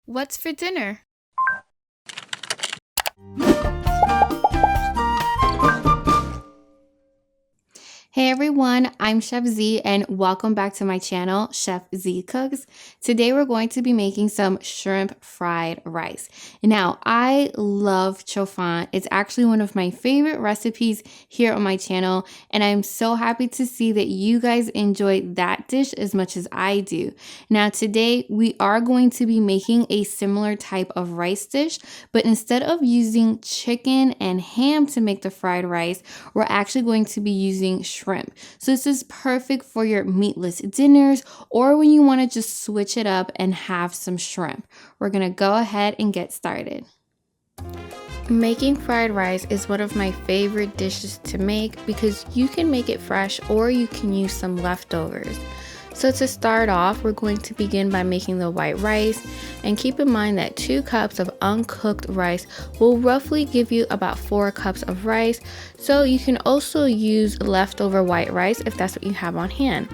What's for dinner? Hey everyone, I'm Chef Z and welcome back to my channel, Chef Z Cooks. Today we're going to be making some shrimp fried rice. Now, I love Chofan. It's actually one of my favorite recipes here on my channel, and I'm so happy to see that you guys enjoy that dish as much as I do. Now, today we are going to be making a similar type of rice dish, but instead of using chicken and ham to make the fried rice, we're actually going to be using shrimp. So this is perfect for your meatless dinners or when you want to just switch it up and have some shrimp. We're going to go ahead and get started. Making fried rice is one of my favorite dishes to make because you can make it fresh or you can use some leftovers. So to start off, we're going to begin by making the white rice, and keep in mind that 2 cups of uncooked rice will roughly give you about 4 cups of rice, so you can also use leftover white rice if that's what you have on hand.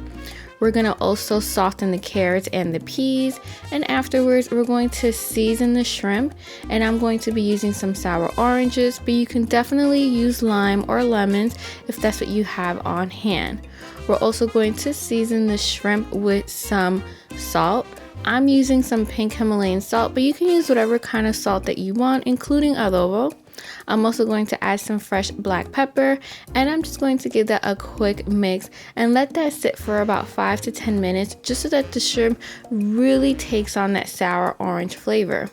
We're going to also soften the carrots and the peas, and afterwards we're going to season the shrimp, and I'm going to be using some sour oranges, but you can definitely use lime or lemons if that's what you have on hand. We're also going to season the shrimp with some salt. I'm using some pink Himalayan salt, but you can use whatever kind of salt that you want, including adobo. I'm also going to add some fresh black pepper, and I'm just going to give that a quick mix and let that sit for about 5 to 10 minutes just so that the shrimp really takes on that sour orange flavor.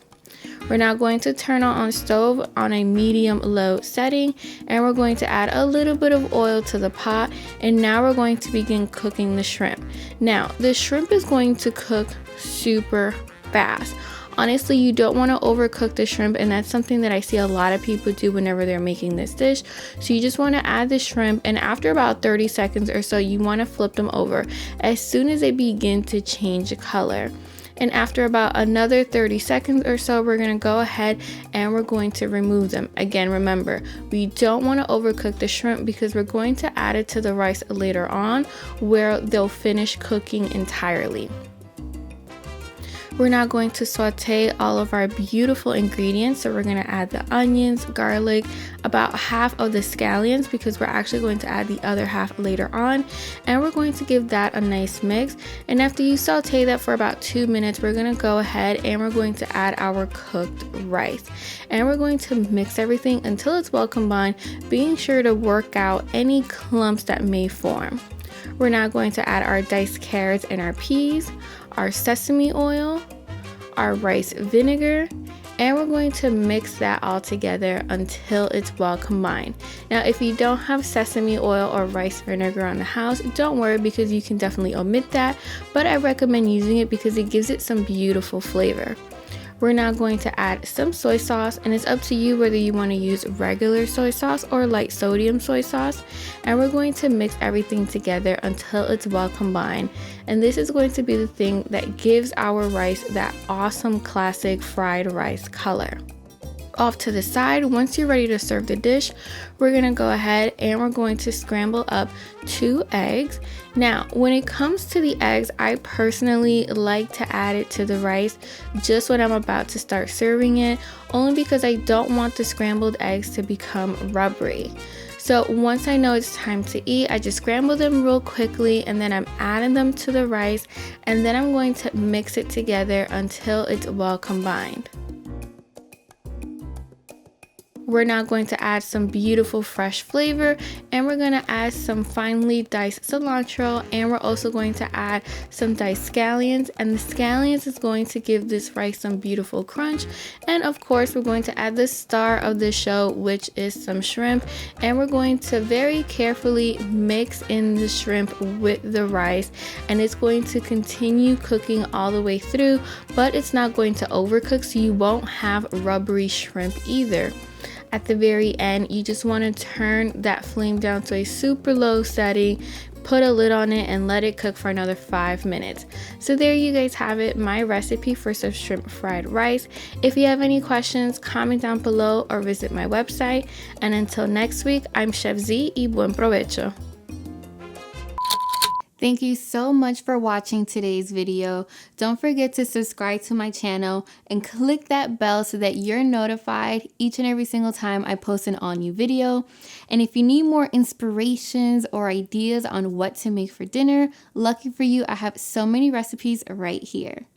We're now going to turn on stove on a medium-low setting, and we're going to add a little bit of oil to the pot, and now we're going to begin cooking the shrimp. Now, the shrimp is going to cook super fast. Honestly, you don't want to overcook the shrimp, and that's something that I see a lot of people do whenever they're making this dish. So you just want to add the shrimp, and after about 30 seconds or so, you want to flip them over as soon as they begin to change color. And after about another 30 seconds or so, we're going to go ahead and we're going to remove them. Again, remember, we don't want to overcook the shrimp because we're going to add it to the rice later on where they'll finish cooking entirely. We're now going to saute all of our beautiful ingredients. So we're going to add the onions, garlic, about half of the scallions because we're actually going to add the other half later on. And we're going to give that a nice mix. And after you saute that for about 2 minutes, we're going to go ahead and we're going to add our cooked rice. And we're going to mix everything until it's well combined, being sure to work out any clumps that may form. We're now going to add our diced carrots and our peas, our sesame oil, our rice vinegar, and we're going to mix that all together until it's well combined. Now, if you don't have sesame oil or rice vinegar on the house, don't worry because you can definitely omit that, but I recommend using it because it gives it some beautiful flavor. We're now going to add some soy sauce, and it's up to you whether you want to use regular soy sauce or light sodium soy sauce. And we're going to mix everything together until it's well combined. And this is going to be the thing that gives our rice that awesome classic fried rice color. Off to the side, once you're ready to serve the dish, we're going to go ahead and we're going to scramble up 2 eggs. Now, when it comes to the eggs, I personally like to add it to the rice just when I'm about to start serving it, only because I don't want the scrambled eggs to become rubbery. So once I know it's time to eat, I just scramble them real quickly, and then I'm adding them to the rice, and then I'm going to mix it together until it's well combined. We're now going to add some beautiful fresh flavor, and we're going to add some finely diced cilantro, and we're also going to add some diced scallions, and the scallions is going to give this rice some beautiful crunch. And of course, we're going to add the star of the show, which is some shrimp, and we're going to very carefully mix in the shrimp with the rice, and it's going to continue cooking all the way through, but it's not going to overcook, so you won't have rubbery shrimp either. At the very end, you just want to turn that flame down to a super low setting, put a lid on it, and let it cook for another 5 minutes. So there you guys have it, my recipe for some shrimp fried rice. If you have any questions, comment down below or visit my website. And until next week, I'm Chef Z y buen provecho. Thank you so much for watching today's video. Don't forget to subscribe to my channel and click that bell so that you're notified each and every single time I post an all new video. And if you need more inspirations or ideas on what to make for dinner, lucky for you, I have so many recipes right here.